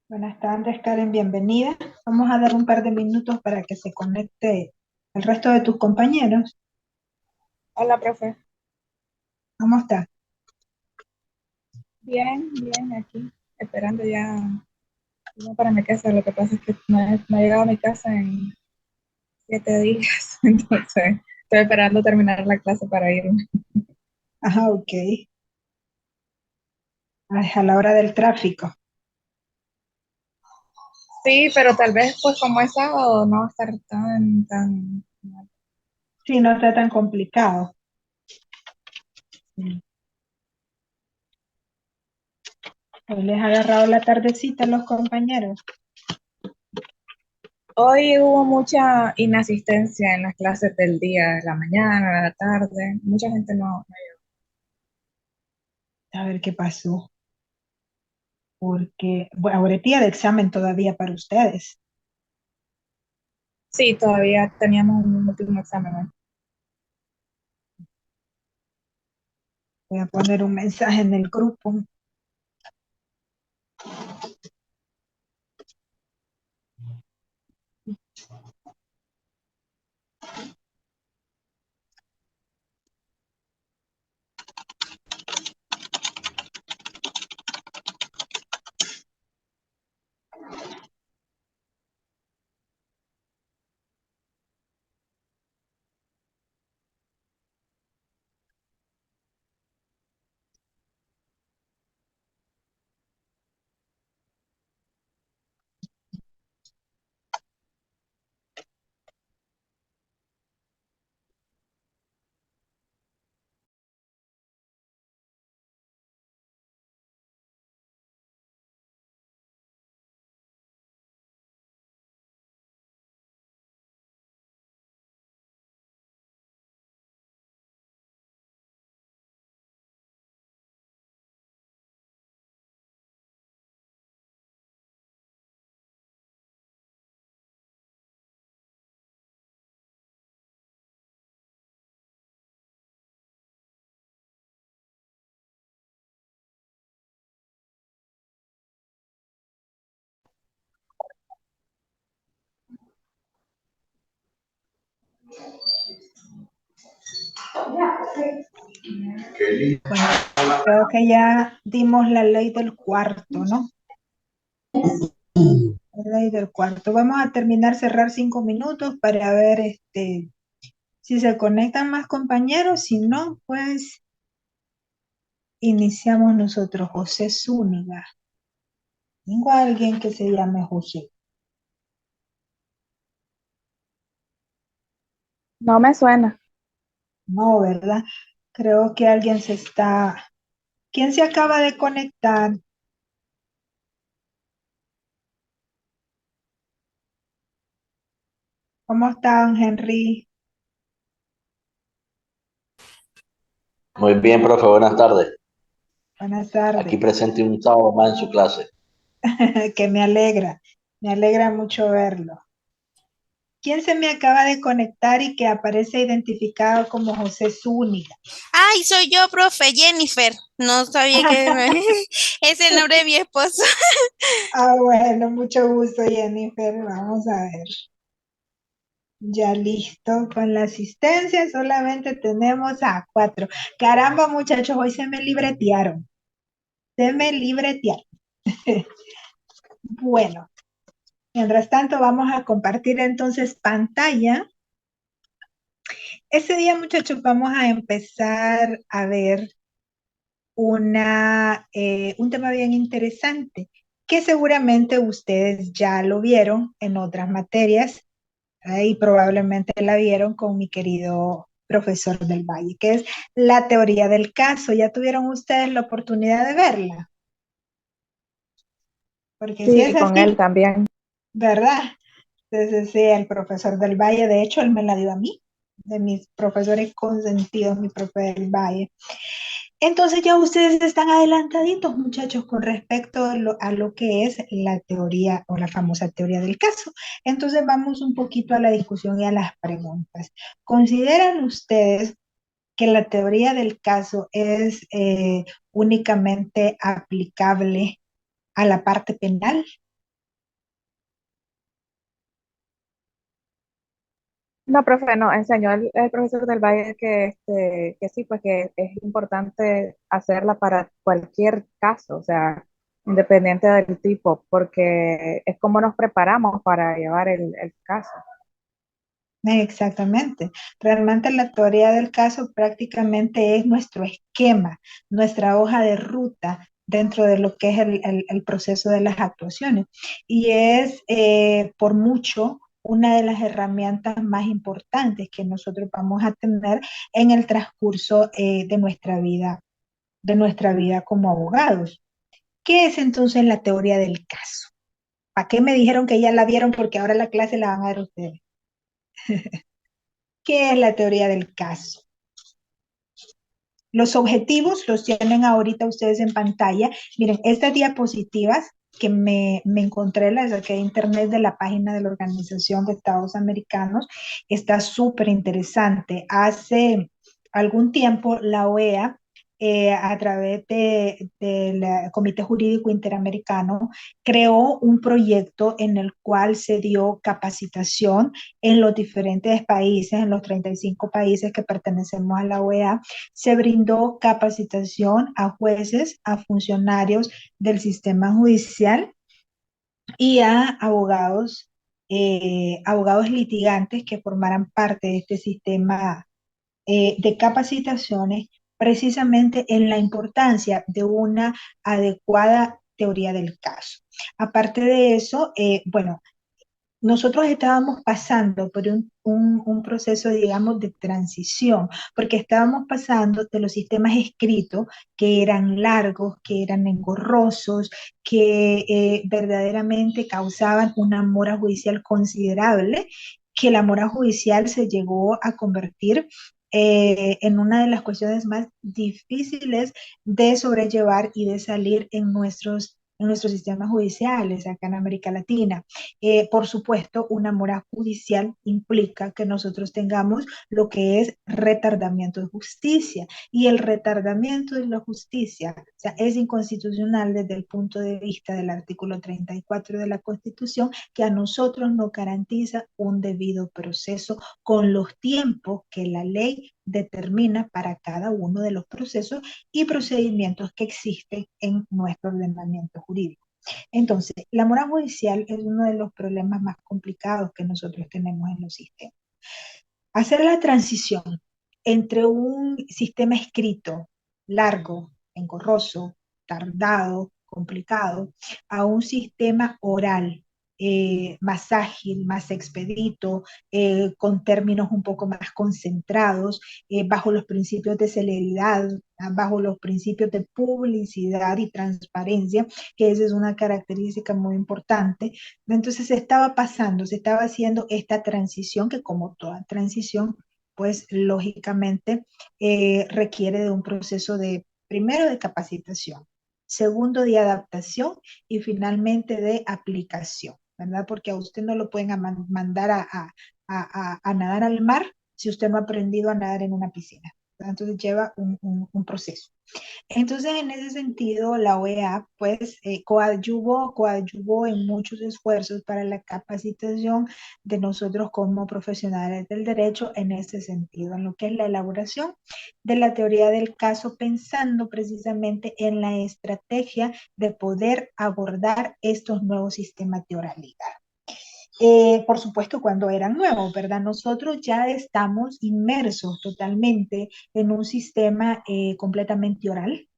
Buenas tardes, Karen, bienvenida. Vamos a dar un par de minutos para que se conecte el resto de tus compañeros. Hola, profe. ¿Cómo está? Bien, bien, aquí, esperando ya irme para mi casa. Lo que pasa es que no he llegado a mi casa en 7 días, entonces estoy esperando terminar la clase para irme. Ajá, ok. Ay, a la hora del tráfico. Sí, pero tal vez, pues como es sábado, no va a estar tan. Sí, no está tan complicado. Sí. Hoy les ha agarrado la tardecita a los compañeros. Hoy hubo mucha inasistencia en las clases del día, de la mañana, de la tarde. Mucha gente no llegó. A ver qué pasó. Porque, bueno, ahora es día de examen todavía para ustedes. Sí, todavía teníamos un último examen hoy. Voy a poner un mensaje en el grupo. Bueno, creo que ya dimos la ley del cuarto, ¿no? La ley del cuarto. Vamos a terminar, cerrar 5 minutos para ver si se conectan más compañeros. Si no, pues iniciamos nosotros. José Zúñiga. Tengo a alguien que se llame José. No me suena. No, ¿verdad? Creo que alguien se está... ¿Quién se acaba de conectar? ¿Cómo están, Henry? Muy bien, profe, buenas tardes. Buenas Aquí tardes. presente un sábado más en su clase. Que me alegra. Me alegra mucho verlo. ¿Quién se me acaba de conectar y que aparece identificado como José Zúñiga? Ay, soy yo, profe, Jennifer. No sabía es el nombre de mi esposo. Ah, bueno, mucho gusto, Jennifer. Vamos a ver. Ya listo. Con la asistencia solamente tenemos a 4. Caramba, muchachos, hoy se me libretearon. Se me libretearon. Bueno, mientras tanto vamos a compartir entonces pantalla. Ese día, muchachos, vamos a empezar a ver un tema bien interesante que seguramente ustedes ya lo vieron en otras materias y probablemente la vieron con mi querido profesor del Valle, que es la teoría del caso. ¿Ya tuvieron ustedes la oportunidad de verla? Porque si es Sí, con él así, también. ¿verdad? Entonces, sí, el profesor del Valle, de hecho, él me la dio a mí, de mis profesores consentidos, mi profe del Valle. Entonces ya ustedes están adelantaditos, muchachos, con respecto a lo que es la teoría o la famosa teoría del caso. Entonces vamos un poquito a la discusión y a las preguntas. ¿Consideran ustedes que la teoría del caso es únicamente aplicable a la parte penal? No, profe, no, enseñó el profesor del Valle que sí, pues que es importante hacerla para cualquier caso, o sea, independiente del tipo, porque es como nos preparamos para llevar el caso. Exactamente. Realmente la teoría del caso prácticamente es nuestro esquema, nuestra hoja de ruta dentro de lo que es el proceso de las actuaciones. Y es por mucho una de las herramientas más importantes que nosotros vamos a tener en el transcurso de nuestra vida como abogados. ¿Qué es entonces la teoría del caso? ¿Para qué me dijeron que ya la vieron? Porque ahora la clase la van a ver ustedes. ¿Qué es la teoría del caso? Los objetivos los tienen ahorita ustedes en pantalla. Miren, estas diapositivas que me encontré, las saqué de internet de la página de la Organización de Estados Americanos, está súper interesante. Hace algún tiempo la OEA, a través del Comité Jurídico Interamericano, creó un proyecto en el cual se dio capacitación en los diferentes países, en los 35 países que pertenecemos a la OEA, se brindó capacitación a jueces, a funcionarios del sistema judicial y a abogados litigantes que formaran parte de este sistema de capacitaciones, precisamente en la importancia de una adecuada teoría del caso. Aparte de eso, bueno, nosotros estábamos pasando por un proceso, digamos, de transición, porque estábamos pasando de los sistemas escritos, que eran largos, que eran engorrosos, que verdaderamente causaban una mora judicial considerable, que la mora judicial se llegó a convertir en una de las cuestiones más difíciles de sobrellevar y de salir en nuestros sistemas judiciales acá en América Latina. Por supuesto, una mora judicial implica que nosotros tengamos lo que es retardamiento de justicia. Y el retardamiento de la justicia, o sea, es inconstitucional desde el punto de vista del artículo 34 de la Constitución, que a nosotros nos garantiza un debido proceso con los tiempos que la ley determina para cada uno de los procesos y procedimientos que existen en nuestro ordenamiento jurídico. Entonces, la mora judicial es uno de los problemas más complicados que nosotros tenemos en los sistemas. Hacer la transición entre un sistema escrito largo, engorroso, tardado, complicado, a un sistema oral más ágil, más expedito, con términos un poco más concentrados, bajo los principios de celeridad, bajo los principios de publicidad y transparencia, que esa es una característica muy importante. Entonces se estaba haciendo esta transición que como toda transición, pues lógicamente requiere de un proceso de, primero, de capacitación, segundo, de adaptación y finalmente de aplicación, ¿verdad? Porque a usted no lo pueden mandar a nadar al mar si usted no ha aprendido a nadar en una piscina, ¿verdad? Entonces lleva un proceso. Entonces, en ese sentido, la OEA pues coadyuvó en muchos esfuerzos para la capacitación de nosotros como profesionales del derecho en ese sentido, en lo que es la elaboración de la teoría del caso, pensando precisamente en la estrategia de poder abordar estos nuevos sistemas de oralidad. Por supuesto, cuando eran nuevos, ¿verdad? Nosotros ya estamos inmersos totalmente en un sistema completamente oral.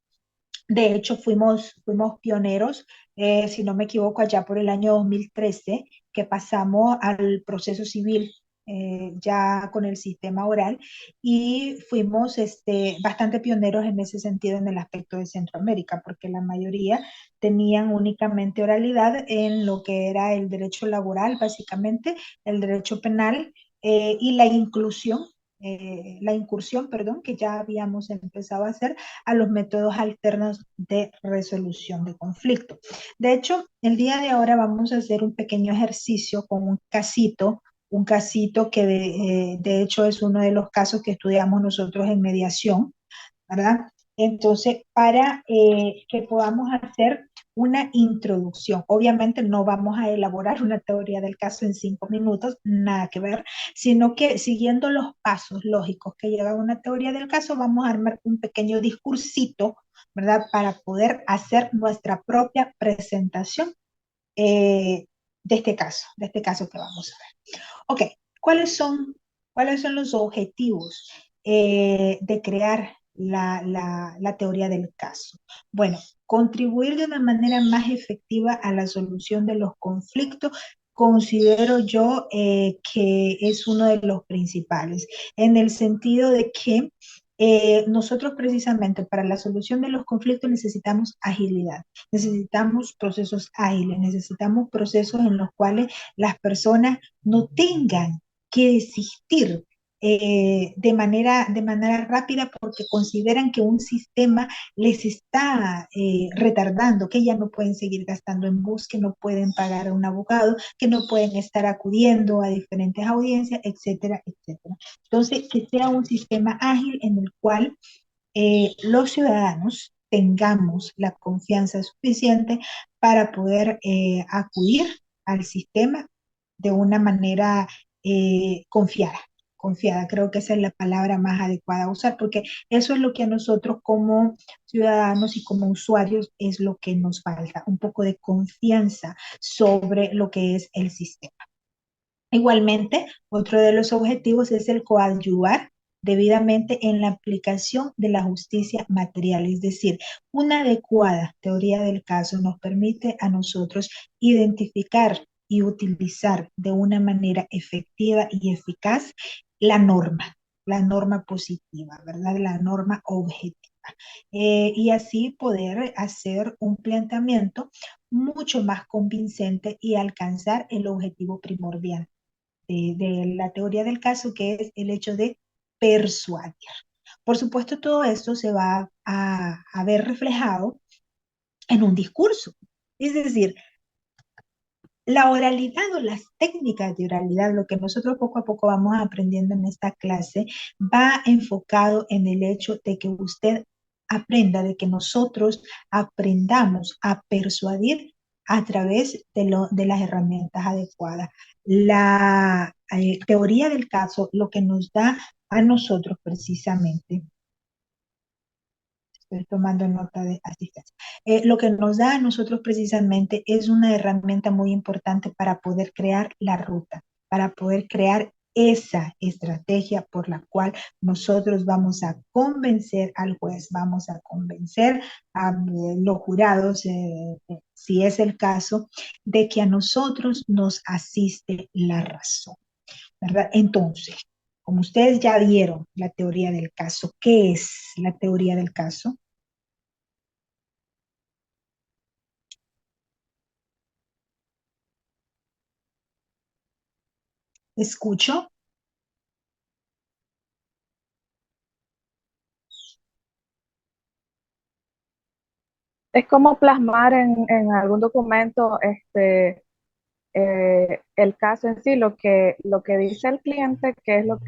De hecho, fuimos pioneros, si no me equivoco, allá por el año 2013, que pasamos al proceso civil ya con el sistema oral y fuimos bastante pioneros en ese sentido en el aspecto de Centroamérica, porque la mayoría tenían únicamente oralidad en lo que era el derecho laboral, básicamente, el derecho penal y la incursión, perdón, que ya habíamos empezado a hacer a los métodos alternos de resolución de conflicto. De hecho, el día de ahora vamos a hacer un pequeño ejercicio con un casito que de hecho es uno de los casos que estudiamos nosotros en mediación, ¿verdad? Entonces, para que podamos hacer una introducción. Obviamente no vamos a elaborar una teoría del caso en 5 minutos, nada que ver, sino que siguiendo los pasos lógicos que lleva una teoría del caso, vamos a armar un pequeño discursito, ¿verdad? Para poder hacer nuestra propia presentación eh, de este caso que vamos a ver. Ok, ¿cuáles son, ¿cuáles son los objetivos de crear la teoría del caso? Bueno, contribuir de una manera más efectiva a la solución de los conflictos considero yo que es uno de los principales, en el sentido de que nosotros precisamente para la solución de los conflictos necesitamos agilidad, necesitamos procesos ágiles, necesitamos procesos en los cuales las personas no tengan que desistir de manera rápida porque consideran que un sistema les está retardando, que ya no pueden seguir gastando en bus, que no pueden pagar a un abogado, que no pueden estar acudiendo a diferentes audiencias, etcétera, etcétera. Entonces, que sea un sistema ágil en el cual los ciudadanos tengamos la confianza suficiente para poder acudir al sistema de una manera confiada. Confiada, creo que esa es la palabra más adecuada a usar, porque eso es lo que a nosotros como ciudadanos y como usuarios es lo que nos falta, un poco de confianza sobre lo que es el sistema. Igualmente, otro de los objetivos es el coadyuvar debidamente en la aplicación de la justicia material, es decir, una adecuada teoría del caso nos permite a nosotros identificar y utilizar de una manera efectiva y eficaz la la norma positiva, ¿verdad? La norma objetiva. Y así poder hacer un planteamiento mucho más convincente y alcanzar el objetivo primordial de la teoría del caso, que es el hecho de persuadir. Por supuesto, todo esto se va a ver reflejado en un discurso. Es decir, la oralidad o las técnicas de oralidad, lo que nosotros poco a poco vamos aprendiendo en esta clase, va enfocado en el hecho de que usted aprenda, de que nosotros aprendamos a persuadir a través de las herramientas adecuadas. La teoría del caso lo que nos da a nosotros precisamente, estoy tomando nota de asistencia. Lo que nos da a nosotros precisamente es una herramienta muy importante para poder crear la ruta, para poder crear esa estrategia por la cual nosotros vamos a convencer al juez, vamos a convencer a los jurados, si es el caso, de que a nosotros nos asiste la razón, ¿verdad? Entonces, como ustedes ya vieron la teoría del caso, ¿qué es la teoría del caso? Escucho. Es como plasmar en algún documento el caso en sí, lo que dice el cliente, que es lo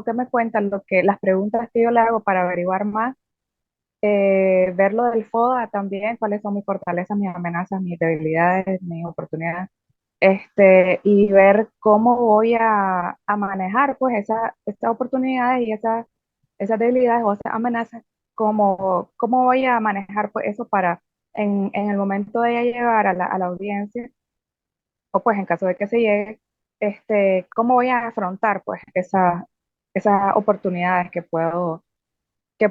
que me cuenta, las preguntas que yo le hago para averiguar más, ver lo del FODA también, cuáles son mis fortalezas, mis amenazas, mis debilidades, mis oportunidades, y ver cómo voy a manejar pues esas oportunidades y esas debilidades o esas amenazas, cómo voy a manejar pues eso para en el momento de llegar a a la audiencia, o pues en caso de que se llegue, cómo voy a afrontar pues esas oportunidades que puedo qué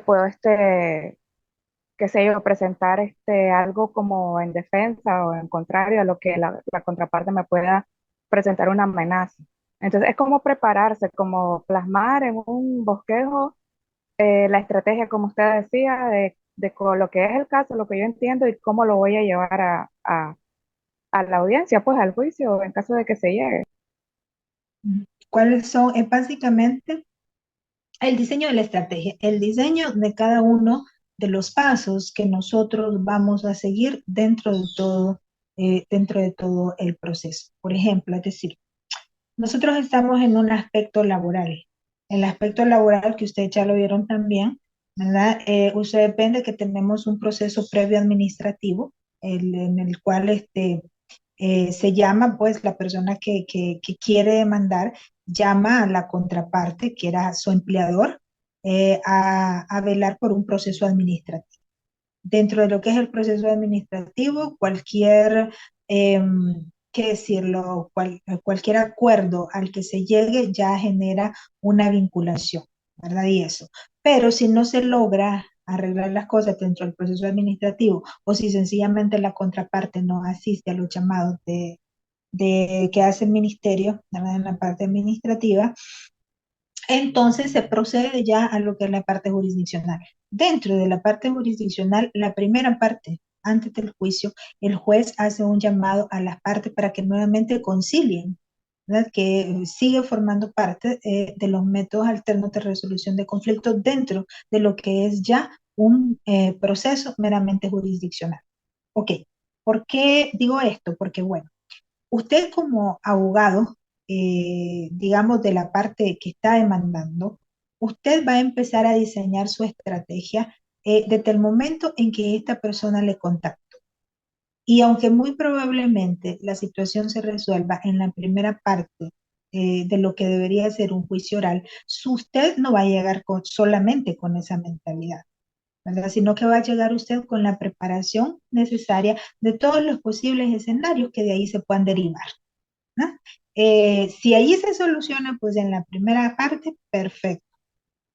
sé yo, presentar algo como en defensa o en contrario a lo que la contraparte me pueda presentar una amenaza. Entonces es como prepararse, como plasmar en un bosquejo la estrategia, como usted decía, lo que es el caso, lo que yo entiendo y cómo lo voy a llevar a la audiencia, pues al juicio, en caso de que se llegue. ¿Cuáles son? Es básicamente el diseño de la estrategia, el diseño de cada uno de los pasos que nosotros vamos a seguir dentro de todo el proceso. Por ejemplo, es decir, nosotros estamos en un aspecto laboral. El aspecto laboral que ustedes ya lo vieron también, ¿verdad? Usted depende que tenemos un proceso previo administrativo, en el cual se llama, pues, la persona que quiere demandar, llama a la contraparte, que era su empleador, a velar por un proceso administrativo. Dentro de lo que es el proceso administrativo, cualquier, qué decirlo, cualquier acuerdo al que se llegue ya genera una vinculación, ¿verdad? Y eso. Pero si no se logra arreglar las cosas dentro del proceso administrativo o si sencillamente la contraparte no asiste a los llamados que hace el ministerio, ¿verdad? En la parte administrativa, entonces se procede ya a lo que es la parte jurisdiccional. Dentro de la parte jurisdiccional, la primera parte, antes del juicio, el juez hace un llamado a las partes para que nuevamente concilien, ¿verdad? Que sigue formando parte de los métodos alternos de resolución de conflictos dentro de lo que es ya un proceso meramente jurisdiccional. Ok, ¿por qué digo esto? Porque, bueno, usted como abogado, digamos, de la parte que está demandando, usted va a empezar a diseñar su estrategia desde el momento en que esta persona le contacta. Y aunque muy probablemente la situación se resuelva en la primera parte de lo que debería ser un juicio oral, usted no va a llegar solamente con esa mentalidad, ¿verdad? Sino que va a llegar usted con la preparación necesaria de todos los posibles escenarios que de ahí se puedan derivar, ¿no? Si ahí se soluciona, pues en la primera parte, perfecto.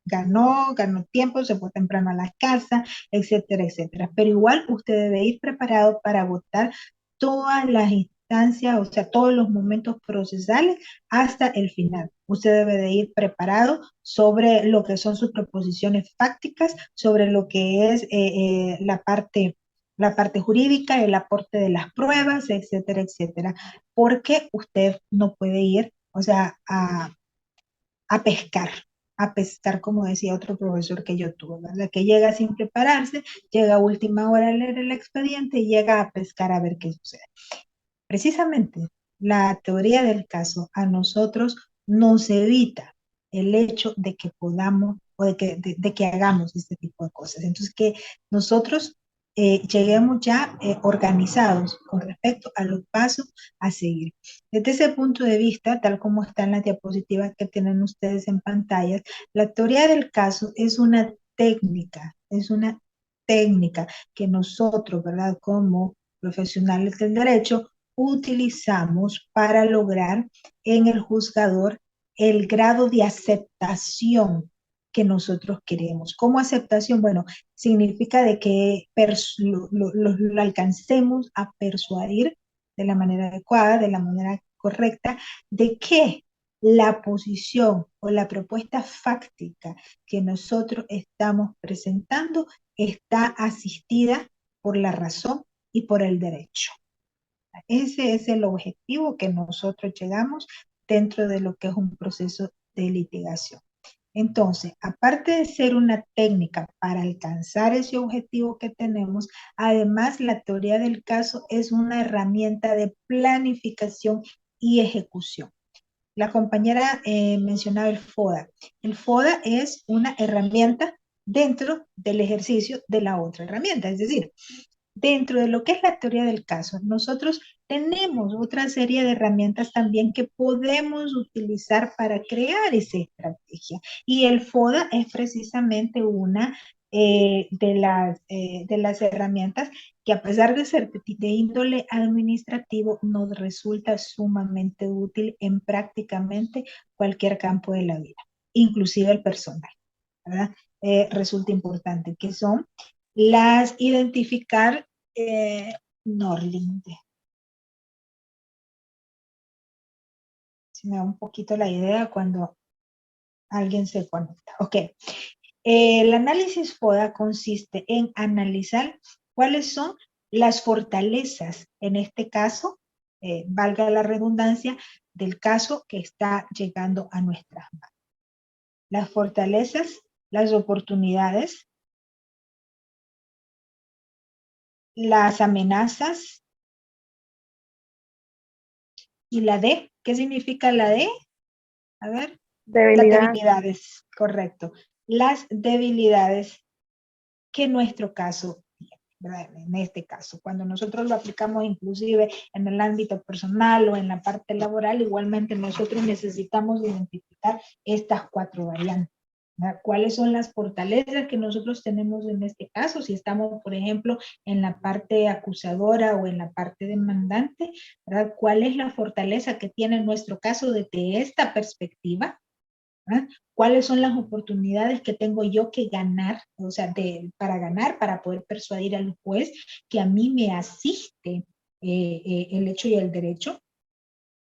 Ganó tiempo, se fue temprano a la casa, etcétera, etcétera. Pero igual usted debe ir preparado para votar todas las instancias, o sea, todos los momentos procesales hasta el final. Usted debe de ir preparado sobre lo que son sus proposiciones fácticas, sobre lo que es la parte jurídica, el aporte de las pruebas, etcétera, etcétera, porque usted no puede ir, o sea, a pescar, a pescar, como decía otro profesor que yo tuve, ¿verdad? Que llega sin prepararse, llega a última hora a leer el expediente y llega a pescar a ver qué sucede. Precisamente, la teoría del caso a nosotros nos evita el hecho de que podamos o de que hagamos este tipo de cosas. Entonces, que nosotros lleguemos ya organizados con respecto a los pasos a seguir. Desde ese punto de vista, tal como está en las diapositivas que tienen ustedes en pantallas, la teoría del caso es una técnica que nosotros, ¿verdad? Como profesionales del derecho, utilizamos para lograr en el juzgador el grado de aceptación que nosotros queremos. ¿Cómo aceptación? Bueno, significa de que lo alcancemos a persuadir de la manera adecuada, de la manera correcta, de que la posición o la propuesta fáctica que nosotros estamos presentando está asistida por la razón y por el derecho. Ese es el objetivo que nosotros llegamos dentro de lo que es un proceso de litigación. Entonces, aparte de ser una técnica para alcanzar ese objetivo que tenemos, además la teoría del caso es una herramienta de planificación y ejecución. La compañera mencionaba el FODA. El FODA es una herramienta dentro del ejercicio de la otra herramienta, es decir, dentro de lo que es la teoría del caso, nosotros tenemos otra serie de herramientas también que podemos utilizar para crear esa estrategia. Y el FODA es precisamente una de las herramientas que a pesar de ser de índole administrativo, nos resulta sumamente útil en prácticamente cualquier campo de la vida, inclusive el personal, ¿verdad? Resulta importante, que son las identificar Norlinde. Si me da un poquito la idea cuando alguien se conecta. Ok. El análisis FODA consiste en analizar cuáles son las fortalezas, en este caso, valga la redundancia, del caso que está llegando a nuestras manos. Las fortalezas, las oportunidades, las amenazas y la D. ¿Qué significa la D? A ver. Las debilidades, correcto. Las debilidades que nuestro caso tiene. ¿verdad? En este caso, cuando nosotros lo aplicamos inclusive en el ámbito personal o en la parte laboral, igualmente nosotros necesitamos identificar estas 4 variantes. ¿Verdad? ¿Cuáles son las fortalezas que nosotros tenemos en este caso? Si estamos, por ejemplo, en la parte acusadora o en la parte demandante, ¿verdad? ¿Cuál es la fortaleza que tiene en nuestro caso desde esta perspectiva? ¿verdad? ¿Cuáles son las oportunidades que tengo yo que ganar? O sea, para ganar, para poder persuadir al juez que a mí me asiste el hecho y el derecho.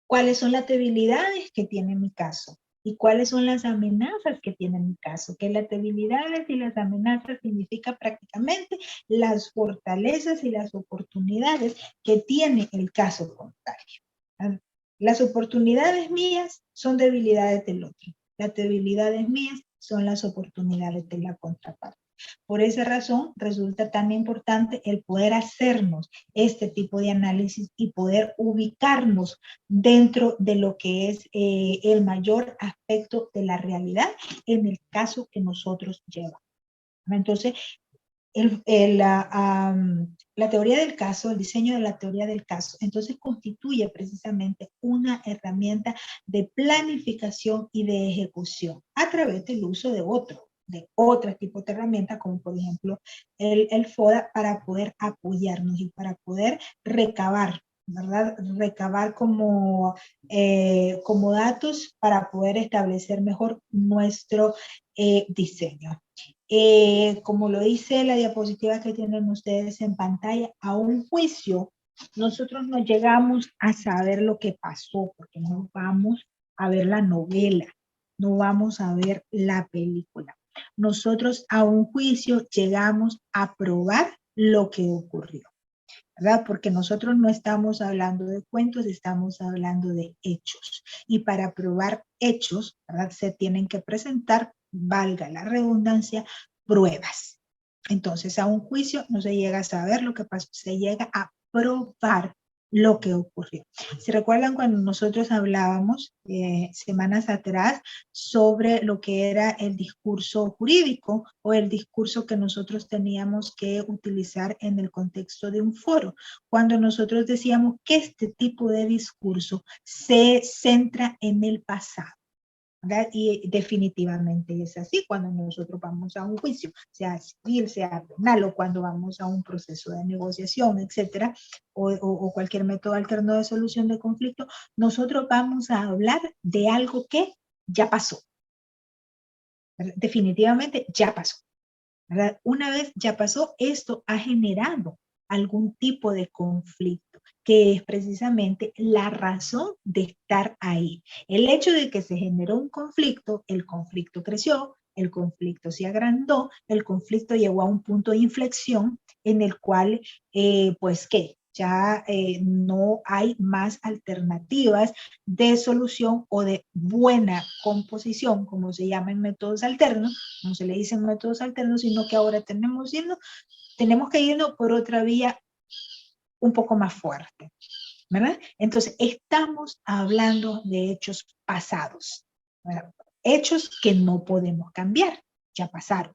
¿Cuáles son las debilidades que tiene mi caso? ¿Y cuáles son las amenazas que tiene mi caso? Que las debilidades y las amenazas significa prácticamente las fortalezas y las oportunidades que tiene el caso contrario. Las oportunidades mías son debilidades del otro. Las debilidades mías son las oportunidades de la contraparte. Por esa razón resulta tan importante el poder hacernos este tipo de análisis y poder ubicarnos dentro de lo que es el mayor aspecto de la realidad en el caso que nosotros llevamos. Entonces, la teoría del caso, el diseño de la teoría del caso, entonces constituye precisamente una herramienta de planificación y de ejecución a través del uso de otro tipo de herramientas, como por ejemplo el FODA, para poder apoyarnos y para poder recabar, ¿verdad? Recabar como datos para poder establecer mejor nuestro diseño. Como lo dice la diapositiva que tienen ustedes en pantalla, a un juicio nosotros no llegamos a saber lo que pasó, porque no vamos a ver la novela, no vamos a ver la película. Nosotros a un juicio llegamos a probar lo que ocurrió, ¿verdad? Porque nosotros no estamos hablando de cuentos, estamos hablando de hechos. Y para probar hechos, ¿verdad? Se tienen que presentar, valga la redundancia, pruebas. Entonces, a un juicio no se llega a saber lo que pasó, se llega a probar lo que ocurrió. ¿Se recuerdan cuando nosotros hablábamos semanas atrás sobre lo que era el discurso jurídico o el discurso que nosotros teníamos que utilizar en el contexto de un foro? Cuando nosotros decíamos que este tipo de discurso se centra en el pasado, ¿verdad? Y definitivamente es así cuando nosotros vamos a un juicio, sea civil, sea penal, o cuando vamos a un proceso de negociación, etcétera, o cualquier método alterno de solución de conflicto, nosotros vamos a hablar de algo que ya pasó, ¿verdad? Definitivamente ya pasó, ¿verdad? Una vez ya pasó, esto ha generado algún tipo de conflicto, que es precisamente la razón de estar ahí. El hecho de que se generó un conflicto, el conflicto creció, el conflicto se agrandó, el conflicto llegó a un punto de inflexión en el cual, pues, ¿qué? Ya no hay más alternativas de solución o de buena composición, como se llama en métodos alternos, no se le dicen métodos alternos, sino que ahora tenemos que irnos por otra vía un poco más fuerte, ¿verdad? Entonces, estamos hablando de hechos pasados, ¿verdad? Hechos que no podemos cambiar, ya pasaron,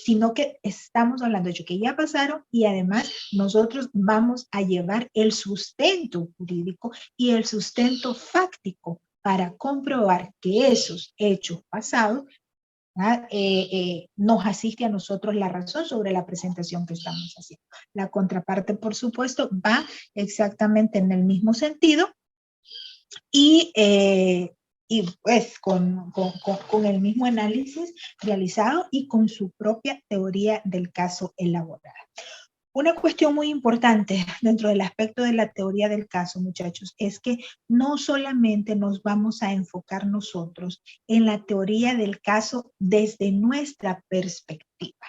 sino que estamos hablando de hechos que ya pasaron y además nosotros vamos a llevar el sustento jurídico y el sustento fáctico para comprobar que esos hechos pasados nos asiste a nosotros la razón sobre la presentación que estamos haciendo. La contraparte, por supuesto, va exactamente en el mismo sentido y pues con el mismo análisis realizado y con su propia teoría del caso elaborada. Una cuestión muy importante dentro del aspecto de la teoría del caso, muchachos, es que no solamente nos vamos a enfocar nosotros en la teoría del caso desde nuestra perspectiva,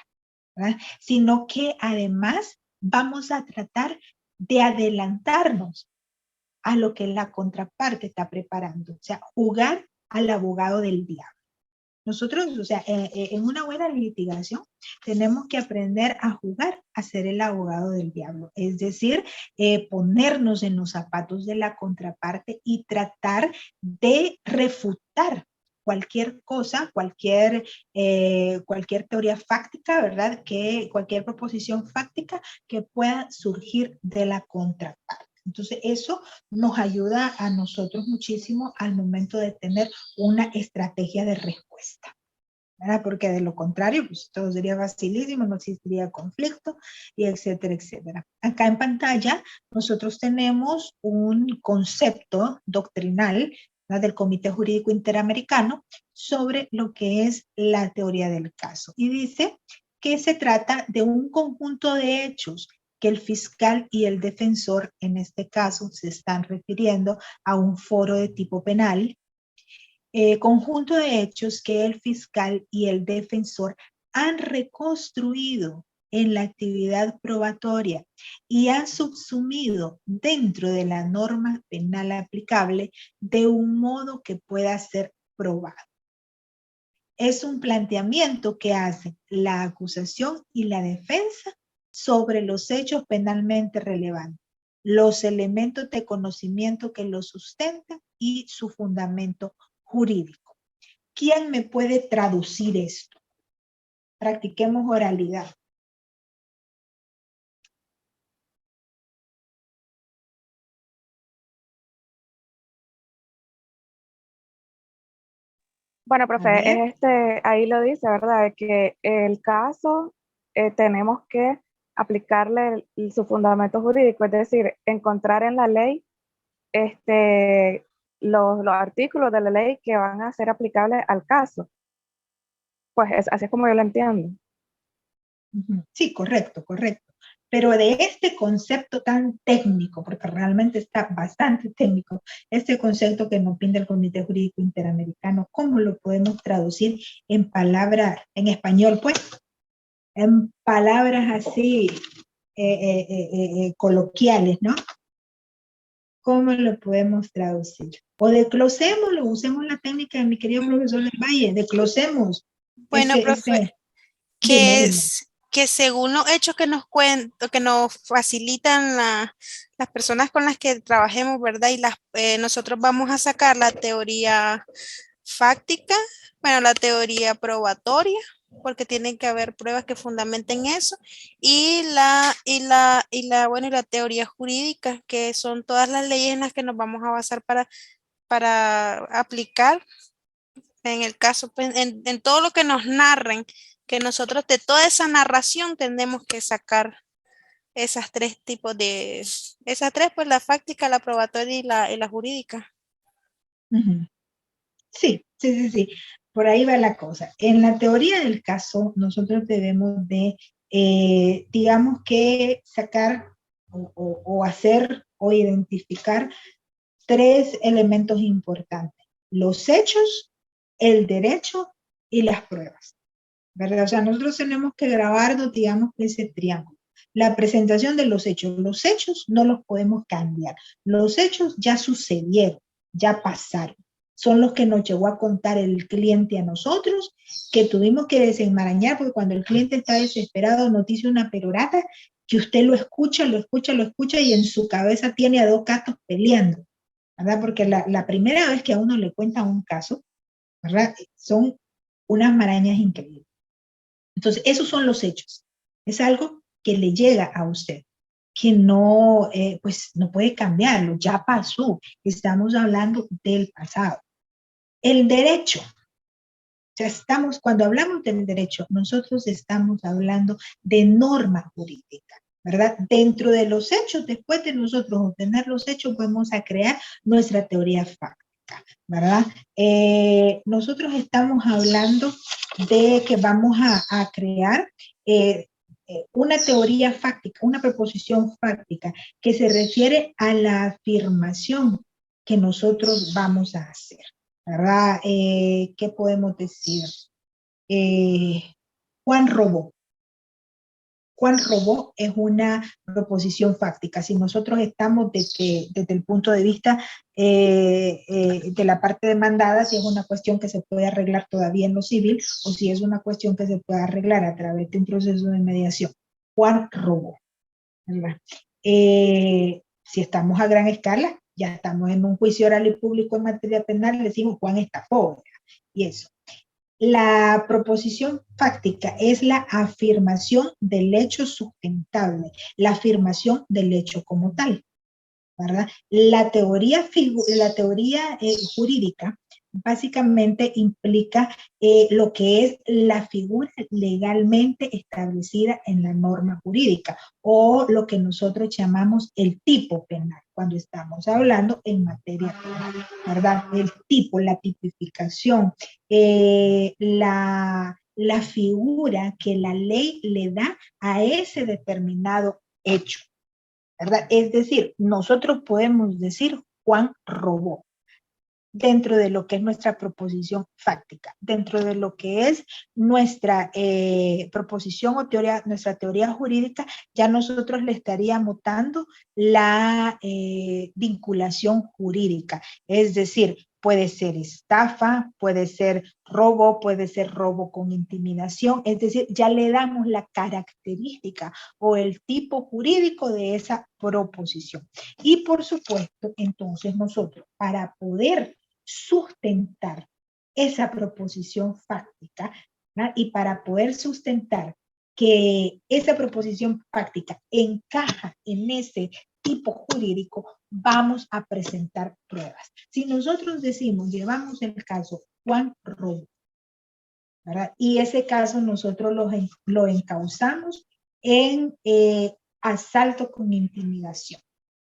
¿verdad? Sino que además vamos a tratar de adelantarnos a lo que la contraparte está preparando, o sea, jugar al abogado del diablo. Nosotros, o sea, en una buena litigación tenemos que aprender a jugar a ser el abogado del diablo, es decir, ponernos en los zapatos de la contraparte y tratar de refutar cualquier cosa, cualquier teoría fáctica, ¿verdad? Cualquier proposición fáctica que pueda surgir de la contraparte. Entonces, eso nos ayuda a nosotros muchísimo al momento de tener una estrategia de respuesta, ¿verdad? Porque de lo contrario, pues todo sería facilísimo, no existiría conflicto, y etcétera, etcétera. Acá en pantalla nosotros tenemos un concepto doctrinal, ¿verdad?, del Comité Jurídico Interamericano sobre lo que es la teoría del caso. Y dice que se trata de un conjunto de hechos que el fiscal y el defensor, en este caso, se están refiriendo a un foro de tipo penal, conjunto de hechos que el fiscal y el defensor han reconstruido en la actividad probatoria y han subsumido dentro de la norma penal aplicable de un modo que pueda ser probado. Es un planteamiento que hace la acusación y la defensa sobre los hechos penalmente relevantes, los elementos de conocimiento que los sustentan y su fundamento jurídico. ¿Quién me puede traducir esto? Practiquemos oralidad. Bueno, A profe, ver. ahí lo dice, ¿verdad? Que el caso tenemos que aplicarle su fundamento jurídico, es decir, encontrar en la ley los artículos de la ley que van a ser aplicables al caso. Pues así es como yo lo entiendo. Sí, correcto, correcto. Pero de este concepto tan técnico, porque realmente está bastante técnico, este concepto que nos pinta el Comité Jurídico Interamericano, ¿cómo lo podemos traducir en palabras, en español, pues? En palabras así coloquiales, ¿no? ¿Cómo lo podemos traducir? O desglosémoslo, usemos la técnica de mi querido profesor del Valle, desglosemos. Bueno, profe, Dime, que, dime. que según los hechos que nos que nos facilitan las personas con las que trabajemos, ¿verdad? Y nosotros vamos a sacar la teoría fáctica, bueno, la teoría probatoria, porque tienen que haber pruebas que fundamenten eso, bueno, y la teoría jurídica, que son todas las leyes en las que nos vamos a basar para aplicar en el caso, pues, en todo lo que nos narren, que nosotros de toda esa narración tenemos que sacar esas tres tipos esas tres, pues la fáctica, la probatoria y la jurídica. Sí, sí, sí, sí. Por ahí va la cosa. En la teoría del caso, nosotros debemos de, digamos que sacar o hacer o identificar tres elementos importantes: los hechos, el derecho y las pruebas, ¿verdad? O sea, nosotros tenemos que grabarnos, digamos, ese triángulo. La presentación de los hechos no los podemos cambiar. Los hechos ya sucedieron, ya pasaron. Son los que nos llegó a contar el cliente a nosotros, que tuvimos que desenmarañar, porque cuando el cliente está desesperado nos dice una perorata, que usted lo escucha, lo escucha, lo escucha, y en su cabeza tiene a dos gatos peleando, ¿verdad? Porque la primera vez que a uno le cuentan un caso, ¿verdad?, son unas marañas increíbles. Entonces, esos son los hechos. Es algo que le llega a usted, que no, pues no puede cambiarlo, ya pasó. Estamos hablando del pasado. El derecho. O sea, cuando hablamos del derecho, nosotros estamos hablando de norma jurídica, ¿verdad? Dentro de los hechos, después de nosotros obtener los hechos, vamos a crear nuestra teoría fáctica, ¿verdad? Nosotros estamos hablando de que vamos a crear una teoría fáctica, una proposición fáctica que se refiere a la afirmación que nosotros vamos a hacer, ¿verdad? ¿Qué podemos decir? Juan robó. Juan robó es una proposición fáctica. Si nosotros estamos desde el punto de vista de la parte demandada, si es una cuestión que se puede arreglar todavía en lo civil o si es una cuestión que se puede arreglar a través de un proceso de mediación. Juan robó, ¿verdad? Si estamos a gran escala, ya estamos en un juicio oral y público en materia penal, le decimos Juan estafó, y eso. La proposición fáctica es la afirmación del hecho sustentable, la afirmación del hecho como tal, ¿verdad? La teoría jurídica básicamente implica lo que es la figura legalmente establecida en la norma jurídica o lo que nosotros llamamos el tipo penal cuando estamos hablando en materia penal, ¿verdad? El tipo, la tipificación, la figura que la ley le da a ese determinado hecho, ¿verdad? Es decir, nosotros podemos decir Juan robó dentro de lo que es nuestra proposición fáctica, dentro de lo que es nuestra proposición o teoría, nuestra teoría jurídica, ya nosotros le estaríamos dando la vinculación jurídica, es decir, puede ser estafa, puede ser robo con intimidación, es decir, ya le damos la característica o el tipo jurídico de esa proposición. Y por supuesto, entonces nosotros, para poder sustentar esa proposición fáctica, ¿no? Y para poder sustentar que esa proposición fáctica encaja en ese tipo jurídico, vamos a presentar pruebas. Si nosotros decimos, llevamos el caso Juan robó, ¿verdad? Y ese caso nosotros lo encauzamos en asalto con intimidación.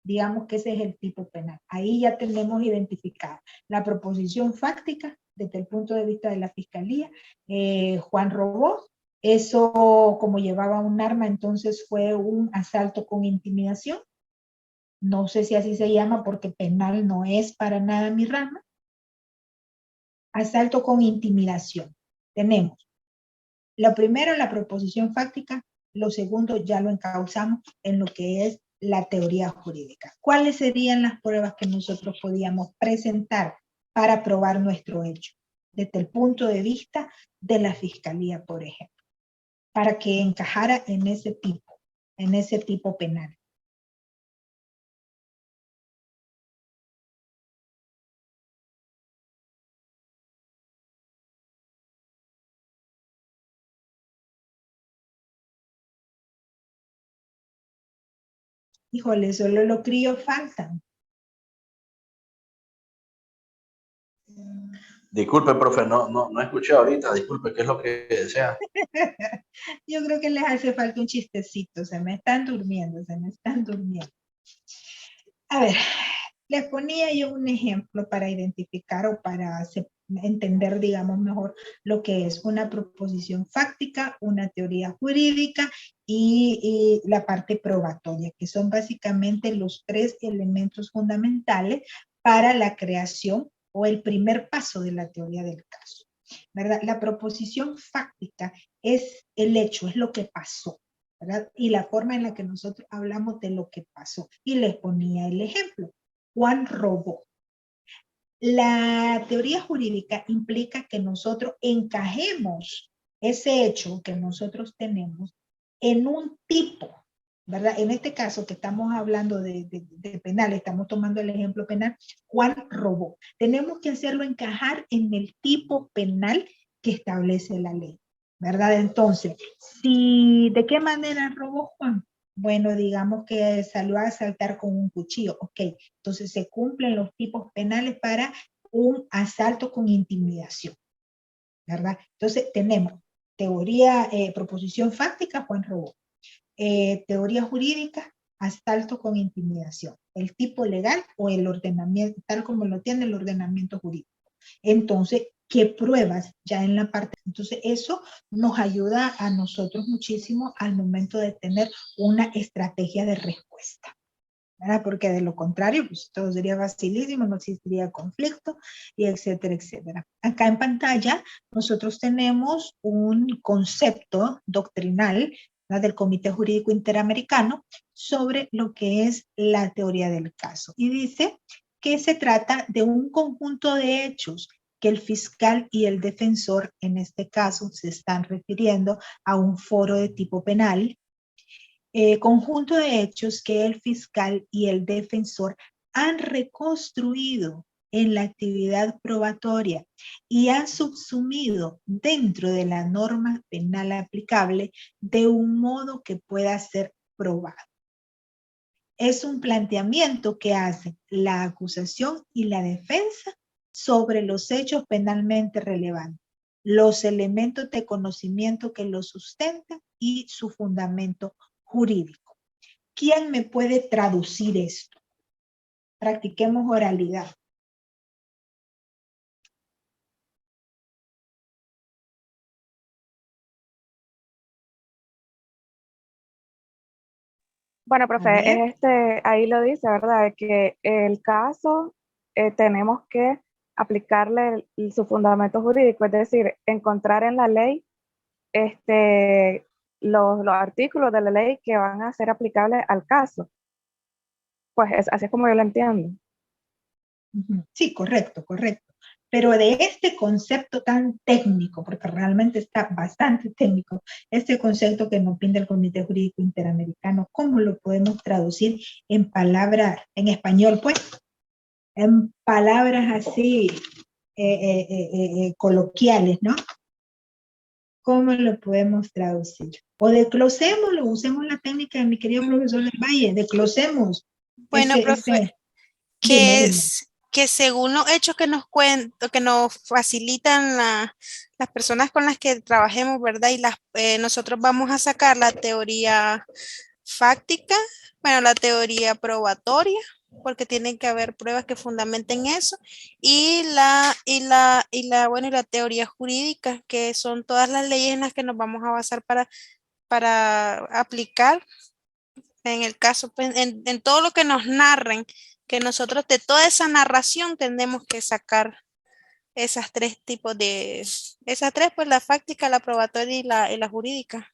Digamos que ese es el tipo penal. Ahí ya tenemos identificada la proposición fáctica desde el punto de vista de la fiscalía. Juan robó, eso como llevaba un arma, entonces fue un asalto con intimidación. No sé si así se llama porque penal no es para nada mi rama. Asalto con intimidación. Tenemos lo primero, la proposición fáctica. Lo segundo, ya lo encauzamos en lo que es la teoría jurídica. ¿Cuáles serían las pruebas que nosotros podíamos presentar para probar nuestro hecho? Desde el punto de vista de la fiscalía, por ejemplo, para que encajara en ese tipo penal. Híjole, solo los críos faltan. Disculpe, profe, no escuché ahorita. Disculpe, ¿qué es lo que desea? Yo creo que les hace falta un chistecito. Se me están durmiendo. A ver, les ponía yo un ejemplo para identificar o para entender, digamos, mejor lo que es una proposición fáctica, una teoría jurídica y la parte probatoria, que son básicamente los tres elementos fundamentales para la creación o el primer paso de la teoría del caso, ¿verdad? La proposición fáctica es el hecho, es lo que pasó, ¿verdad? Y la forma en la que nosotros hablamos de lo que pasó. Y les ponía el ejemplo. Juan robó. La teoría jurídica implica que nosotros encajemos ese hecho que nosotros tenemos en un tipo, ¿verdad? En este caso que estamos hablando de penal, estamos tomando el ejemplo penal, Juan robó. Tenemos que hacerlo encajar en el tipo penal que establece la ley, ¿verdad? Entonces, ¿de qué manera robó Juan? Bueno, digamos que salió a asaltar con un cuchillo, ok. Entonces se cumplen los tipos penales para un asalto con intimidación, ¿verdad? Entonces tenemos teoría, proposición fáctica, Juan robó. Teoría jurídica, asalto con intimidación. El tipo legal o el ordenamiento, tal como lo tiene el ordenamiento jurídico. Entonces, ¿qué pruebas ya en la parte? Entonces, eso nos ayuda a nosotros muchísimo al momento de tener una estrategia de respuesta, ¿verdad? Porque de lo contrario, pues todo sería facilísimo, no existiría conflicto, y etcétera, etcétera. Acá en pantalla, nosotros tenemos un concepto doctrinal, ¿verdad?, del Comité Jurídico Interamericano sobre lo que es la teoría del caso. Y dice que se trata de un conjunto de hechos que el fiscal y el defensor, en este caso, se están refiriendo a un foro de tipo penal, conjunto de hechos que el fiscal y el defensor han reconstruido en la actividad probatoria y han subsumido dentro de la norma penal aplicable de un modo que pueda ser probado. Es un planteamiento que hace la acusación y la defensa sobre los hechos penalmente relevantes, los elementos de conocimiento que los sustentan y su fundamento jurídico. ¿Quién me puede traducir esto? Practiquemos oralidad. Bueno, A profe, ver. ahí lo dice, ¿verdad? Que el caso tenemos que aplicarle su fundamento jurídico, es decir, encontrar en la ley los artículos de la ley que van a ser aplicables al caso. Pues así es como yo lo entiendo. Sí, correcto, correcto. Pero de este concepto tan técnico, porque realmente está bastante técnico, este concepto que nos pinta el Comité Jurídico Interamericano, ¿cómo lo podemos traducir en palabras, en español, pues? En palabras así coloquiales, ¿no? ¿Cómo lo podemos traducir? O desglosémoslo, usemos la técnica de mi querido profesor del Valle, desglosemos Bueno, profe, dime, que dime. es que según los hechos que nos que nos facilitan las personas con las que trabajemos, ¿verdad? Y nosotros vamos a sacar la teoría fáctica, bueno, la teoría probatoria, porque tienen que haber pruebas que fundamenten eso, bueno, y la teoría jurídica, que son todas las leyes en las que nos vamos a basar para aplicar en el caso, pues, en todo lo que nos narren, que nosotros de toda esa narración tenemos que sacar esas tres tipos esas tres, pues la fáctica, la probatoria y la jurídica.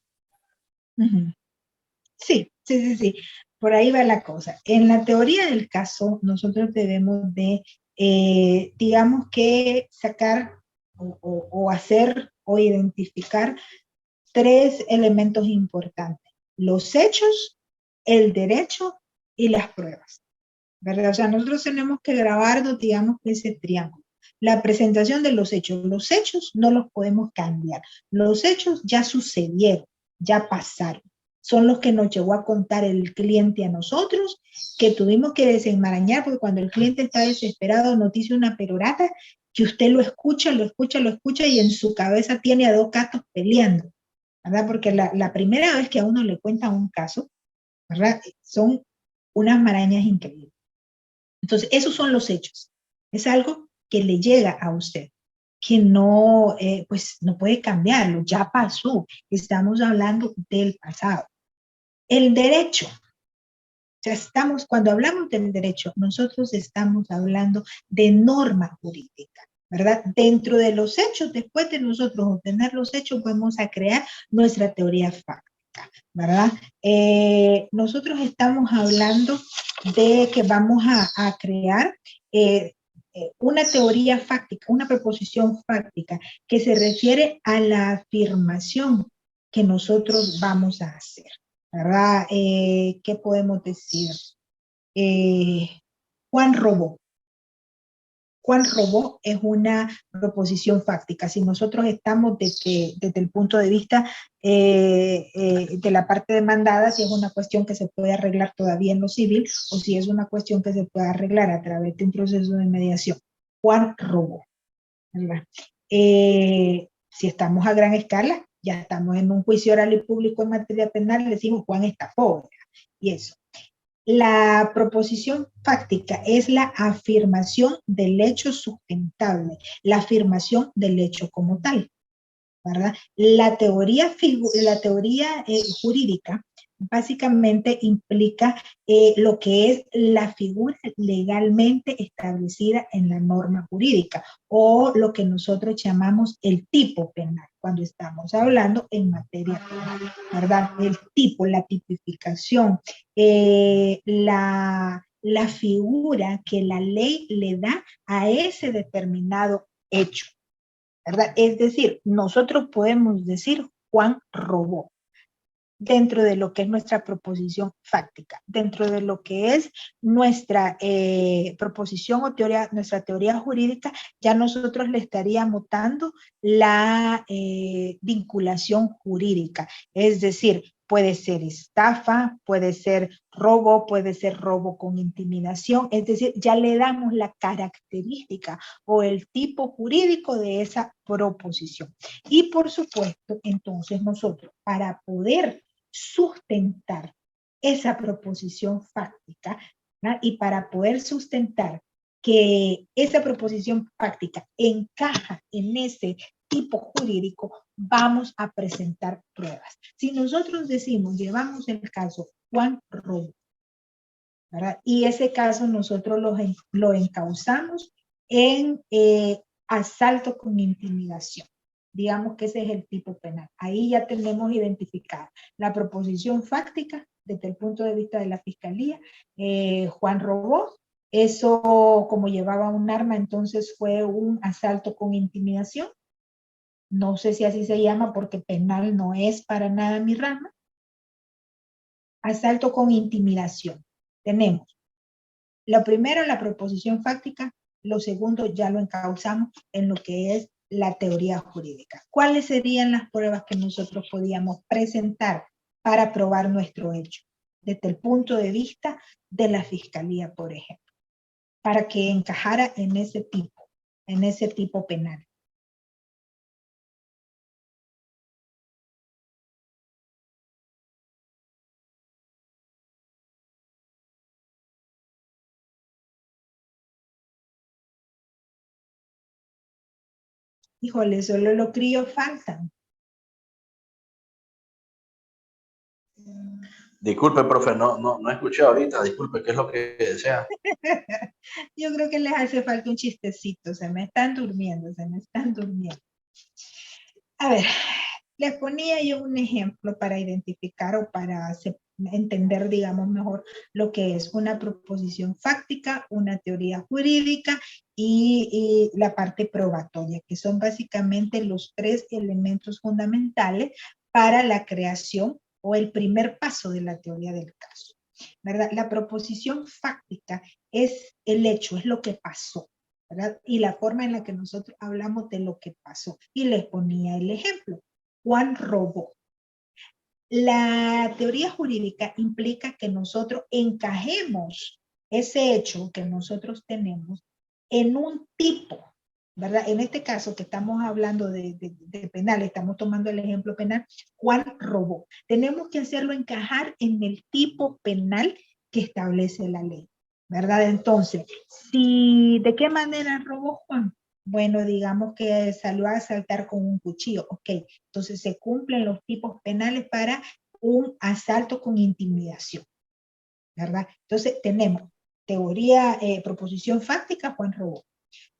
Sí, sí, sí, sí. Por ahí va la cosa. En la teoría del caso, nosotros debemos de, digamos que sacar o hacer o identificar tres elementos importantes: los hechos, el derecho y las pruebas, ¿verdad? O sea, nosotros tenemos que grabarnos, digamos, ese triángulo. La presentación de los hechos no los podemos cambiar. Los hechos ya sucedieron, ya pasaron. Son los que nos llegó a contar el cliente a nosotros, que tuvimos que desenmarañar, porque cuando el cliente está desesperado nos dice una perorata que usted lo escucha, lo escucha, lo escucha y en su cabeza tiene a dos gatos peleando, ¿verdad? Porque la primera vez que a uno le cuentan un caso, ¿verdad? Son unas marañas increíbles. Entonces, esos son los hechos. Es algo que le llega a usted, que no, pues no puede cambiarlo, ya pasó. Estamos hablando del pasado. El derecho. O sea, cuando hablamos del derecho, nosotros estamos hablando de norma jurídica, ¿verdad? Dentro de los hechos, después de nosotros obtener los hechos, vamos a crear nuestra teoría fáctica, ¿verdad? Nosotros estamos hablando de que vamos a crear una teoría fáctica, una proposición fáctica que se refiere a la afirmación que nosotros vamos a hacer, ¿verdad? ¿Qué podemos decir? Juan robó. Juan robó es una proposición fáctica. Si nosotros estamos desde el punto de vista de la parte demandada, si es una cuestión que se puede arreglar todavía en lo civil o si es una cuestión que se puede arreglar a través de un proceso de mediación. Juan robó, ¿verdad? Si estamos a gran escala, ya estamos en un juicio oral y público en materia penal, le decimos Juan estafó, ¿verdad? Y eso. La proposición fáctica es la afirmación del hecho sustentable, la afirmación del hecho como tal, ¿verdad? La teoría jurídica básicamente implica lo que es la figura legalmente establecida en la norma jurídica o lo que nosotros llamamos el tipo penal cuando estamos hablando en materia penal, ¿verdad? El tipo, la tipificación, la figura que la ley le da a ese determinado hecho, ¿verdad? Es decir, nosotros podemos decir Juan robó. dentro de lo que es nuestra proposición fáctica, dentro de lo que es nuestra proposición o teoría, nuestra teoría jurídica, ya nosotros le estaríamos dando la vinculación jurídica, es decir, puede ser estafa, puede ser robo con intimidación, es decir, ya le damos la característica o el tipo jurídico de esa proposición. Y por supuesto, entonces nosotros, para poder sustentar esa proposición fáctica, ¿verdad? Y para poder sustentar que esa proposición fáctica encaja en ese tipo jurídico, vamos a presentar pruebas. Si nosotros decimos, llevamos el caso Juan Robo, ¿verdad? Y ese caso nosotros lo encauzamos en asalto con intimidación. Digamos que ese es el tipo penal. Ahí ya tenemos identificada la proposición fáctica desde el punto de vista de la fiscalía. Juan robó, eso como llevaba un arma, entonces fue un asalto con intimidación. No sé si así se llama porque penal no es para nada mi rama. Asalto con intimidación. Tenemos lo primero, la proposición fáctica. Lo segundo, ya lo encauzamos en lo que es la teoría jurídica. ¿Cuáles serían las pruebas que nosotros podíamos presentar para probar nuestro hecho? Desde el punto de vista de la fiscalía, por ejemplo, para que encajara en ese tipo penal. Híjole, solo los críos faltan. Disculpe, profe, no escuché ahorita. Disculpe, ¿qué es lo que desea? Yo creo que les hace falta un chistecito. Se me están durmiendo. A ver, les ponía yo un ejemplo para identificar o para entender, digamos, mejor lo que es una proposición fáctica, una teoría jurídica y la parte probatoria, que son básicamente los tres elementos fundamentales para la creación o el primer paso de la teoría del caso, ¿verdad? La proposición fáctica es el hecho, es lo que pasó, ¿verdad? Y la forma en la que nosotros hablamos de lo que pasó. Y les ponía el ejemplo. Juan robó. La teoría jurídica implica que nosotros encajemos ese hecho que nosotros tenemos en un tipo, ¿verdad? En este caso que estamos hablando de penal, estamos tomando el ejemplo penal, Juan robó. Tenemos que hacerlo encajar en el tipo penal que establece la ley, ¿verdad? Entonces, ¿de qué manera robó Juan? Bueno, digamos que salió a asaltar con un cuchillo, ok. Entonces se cumplen los tipos penales para un asalto con intimidación, ¿verdad? Entonces tenemos teoría, proposición fáctica, Juan robó.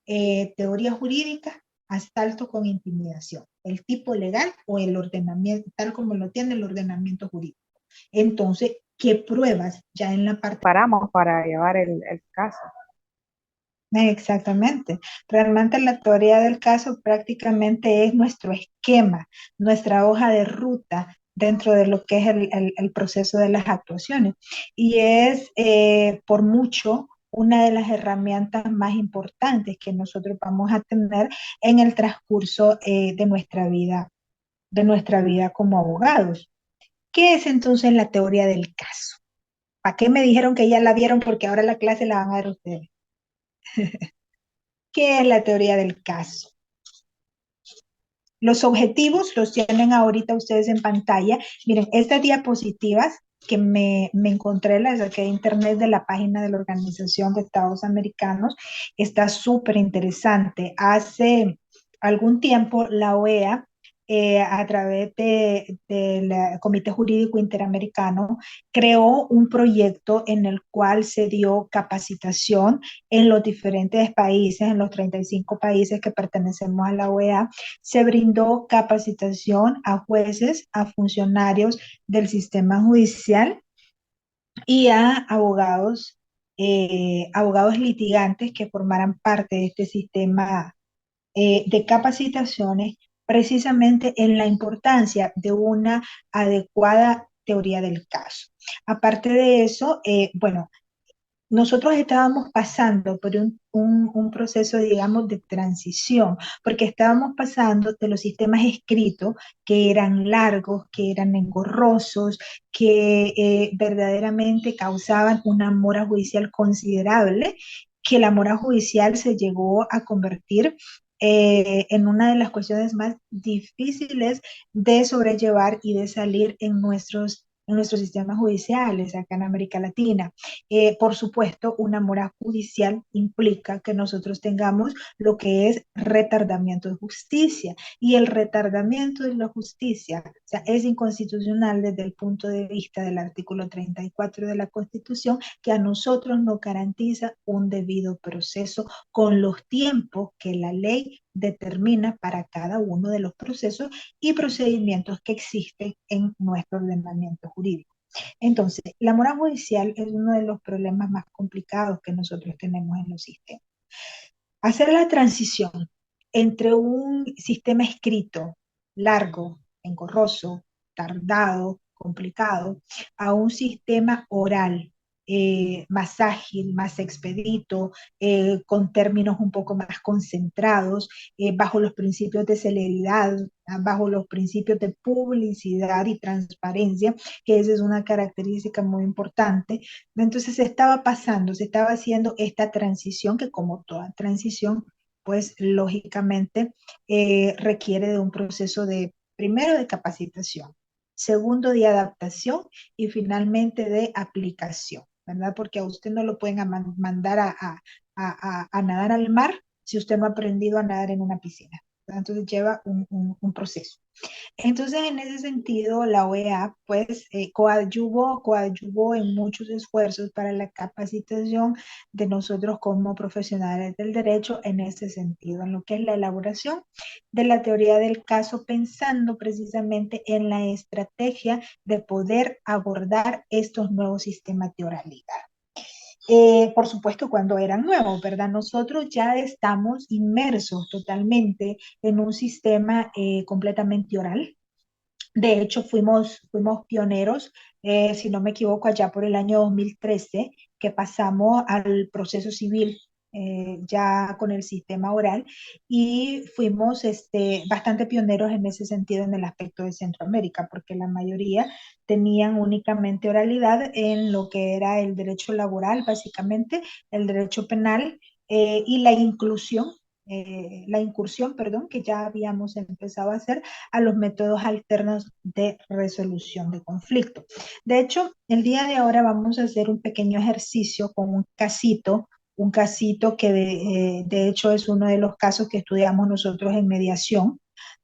Teoría jurídica, asalto con intimidación. El tipo legal o el ordenamiento, tal como lo tiene el ordenamiento jurídico. Entonces, ¿qué pruebas ya en la parte? Paramos para llevar el caso. Exactamente. Realmente la teoría del caso prácticamente es nuestro esquema, nuestra hoja de ruta dentro de lo que es el proceso de las actuaciones. Y es por mucho una de las herramientas más importantes que nosotros vamos a tener en el transcurso de nuestra vida como abogados. ¿Qué es entonces la teoría del caso? ¿Para qué me dijeron que ya la vieron? Porque ahora la clase la van a ver ustedes. ¿Qué es la teoría del caso? Los objetivos los tienen ahorita ustedes en pantalla. Miren, estas diapositivas que me encontré, las saqué de internet de la página de la Organización de Estados Americanos, está súper interesante. Hace algún tiempo la OEA, a través del Comité Jurídico Interamericano, creó un proyecto en el cual se dio capacitación en los diferentes países, en los 35 países que pertenecemos a la OEA. Se brindó capacitación a jueces, a funcionarios del sistema judicial y a abogados litigantes que formaran parte de este sistema de capacitaciones, precisamente en la importancia de una adecuada teoría del caso. Aparte de eso, bueno, nosotros estábamos pasando por un proceso, digamos, de transición, porque estábamos pasando de los sistemas escritos, que eran largos, que eran engorrosos, que verdaderamente causaban una mora judicial considerable, que la mora judicial se llegó a convertir en una de las cuestiones más difíciles de sobrellevar y de salir en nuestros sistemas judiciales acá en América Latina. Por supuesto, una mora judicial implica que nosotros tengamos lo que es retardamiento de justicia. Y el retardamiento de la justicia, o sea, es inconstitucional desde el punto de vista del artículo 34 de la Constitución, que a nosotros nos garantiza un debido proceso con los tiempos que la ley determina para cada uno de los procesos y procedimientos que existen en nuestro ordenamiento jurídico. Entonces, la mora judicial es uno de los problemas más complicados que nosotros tenemos en los sistemas. Hacer la transición entre un sistema escrito largo, engorroso, tardado, complicado, a un sistema oral más ágil, más expedito, con términos un poco más concentrados, bajo los principios de celeridad, bajo los principios de publicidad y transparencia, que esa es una característica muy importante. Entonces se estaba haciendo esta transición que como toda transición, pues lógicamente requiere de un proceso de, primero, de capacitación, segundo, de adaptación y finalmente de aplicación, ¿verdad? Porque a usted no lo pueden mandar a nadar al mar si usted no ha aprendido a nadar en una piscina. Entonces lleva un proceso. Entonces, en ese sentido, la OEA pues coadyuvó en muchos esfuerzos para la capacitación de nosotros como profesionales del derecho en ese sentido, en lo que es la elaboración de la teoría del caso, pensando precisamente en la estrategia de poder abordar estos nuevos sistemas de oralidad. Por supuesto, cuando eran nuevos, ¿verdad? Nosotros ya estamos inmersos totalmente en un sistema completamente oral. De hecho, fuimos pioneros, si no me equivoco, allá por el año 2013, que pasamos al proceso civil ya con el sistema oral y fuimos bastante pioneros en ese sentido en el aspecto de Centroamérica, porque la mayoría tenían únicamente oralidad en lo que era el derecho laboral, básicamente, el derecho penal y la incursión, perdón, que ya habíamos empezado a hacer a los métodos alternos de resolución de conflicto. De hecho, el día de ahora vamos a hacer un pequeño ejercicio con un casito que de hecho es uno de los casos que estudiamos nosotros en mediación,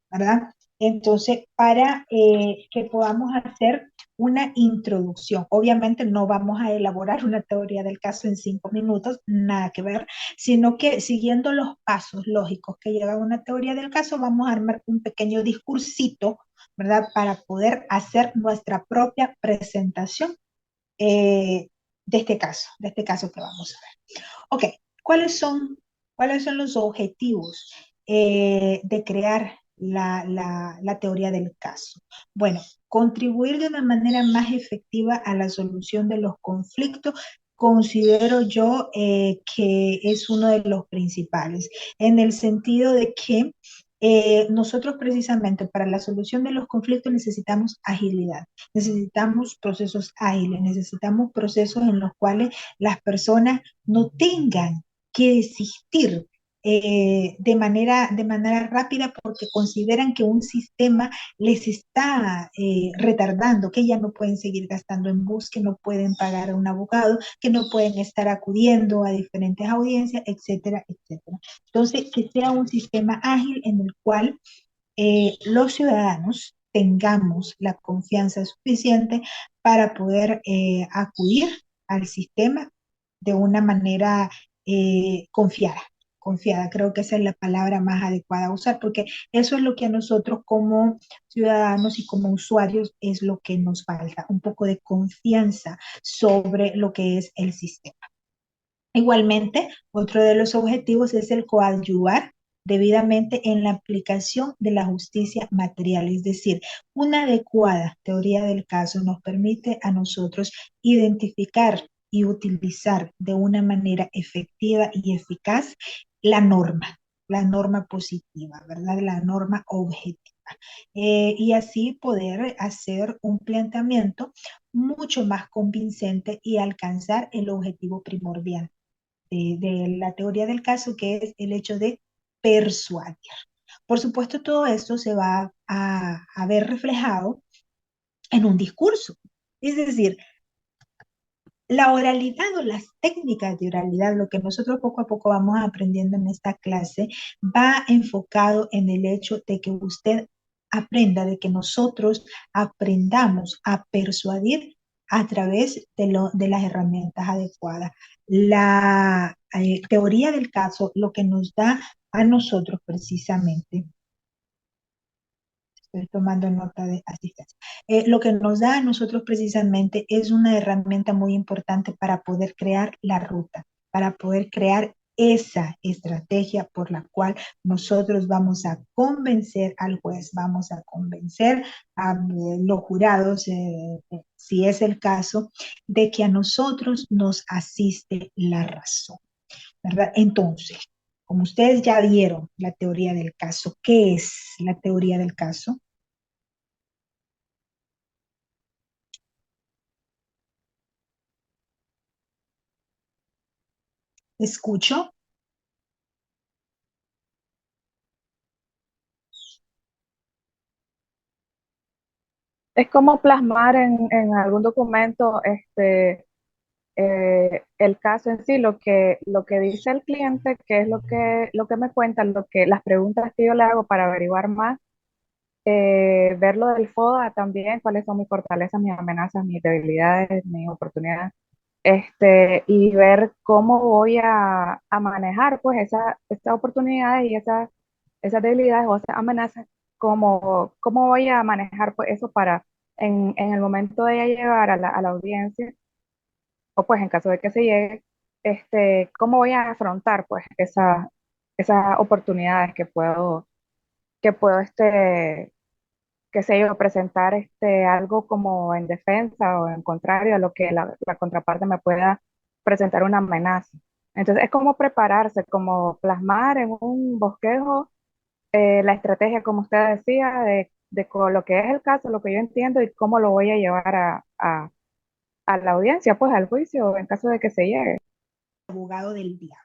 ¿verdad? Entonces, para que podamos hacer una introducción. Obviamente no vamos a elaborar una teoría del caso en 5 minutos, nada que ver, sino que siguiendo los pasos lógicos que lleva una teoría del caso, vamos a armar un pequeño discursito, ¿verdad? Para poder hacer nuestra propia presentación eh, de este caso que vamos a ver. Ok, ¿cuáles son, ¿cuáles son los objetivos de crear la teoría del caso? Bueno, contribuir de una manera más efectiva a la solución de los conflictos considero yo que es uno de los principales, en el sentido de que nosotros precisamente para la solución de los conflictos necesitamos agilidad, necesitamos procesos ágiles, necesitamos procesos en los cuales las personas no tengan que desistir de manera rápida porque consideran que un sistema les está retardando, que ya no pueden seguir gastando en bus, que no pueden pagar a un abogado, que no pueden estar acudiendo a diferentes audiencias, etcétera, etcétera. Entonces, que sea un sistema ágil en el cual los ciudadanos tengamos la confianza suficiente para poder acudir al sistema de una manera confiada. Confiada, creo que esa es la palabra más adecuada a usar, porque eso es lo que a nosotros como ciudadanos y como usuarios es lo que nos falta, un poco de confianza sobre lo que es el sistema. Igualmente, otro de los objetivos es el coadyuvar debidamente en la aplicación de la justicia material. Es decir, una adecuada teoría del caso nos permite a nosotros identificar y utilizar de una manera efectiva y eficaz la norma positiva, ¿verdad? La norma objetiva. Y así poder hacer un planteamiento mucho más convincente y alcanzar el objetivo primordial de la teoría del caso, que es el hecho de persuadir. Por supuesto, todo esto se va a ver reflejado en un discurso. Es decir, la oralidad o las técnicas de oralidad, lo que nosotros poco a poco vamos aprendiendo en esta clase, va enfocado en el hecho de que usted aprenda, de que nosotros aprendamos a persuadir a través de las herramientas adecuadas. La teoría del caso lo que nos da a nosotros precisamente, estoy tomando nota de asistencia. Lo que nos da a nosotros precisamente es una herramienta muy importante para poder crear la ruta, para poder crear esa estrategia por la cual nosotros vamos a convencer al juez, vamos a convencer a los jurados, si es el caso, de que a nosotros nos asiste la razón, ¿verdad? Entonces, como ustedes ya vieron la teoría del caso, ¿qué es la teoría del caso? Escucho. Es como plasmar en algún documento el caso en sí, lo que dice el cliente, que es lo que me cuenta, las preguntas que yo le hago para averiguar más, ver lo del FODA también, cuáles son mis fortalezas, mis amenazas, mis debilidades, mis oportunidades, y ver cómo voy a manejar pues esas oportunidades y esas debilidades o esas amenazas, cómo voy a manejar pues eso para en el momento de ya llegar a la audiencia, o pues en caso de que se llegue, cómo voy a afrontar pues esas oportunidades que puedo qué sé yo, presentar algo como en defensa o en contrario a lo que la contraparte me pueda presentar una amenaza. Entonces es como prepararse, como plasmar en un bosquejo la estrategia, como usted decía, lo que es el caso, lo que yo entiendo y cómo lo voy a llevar a la audiencia, pues al juicio, en caso de que se llegue. Abogado del diablo.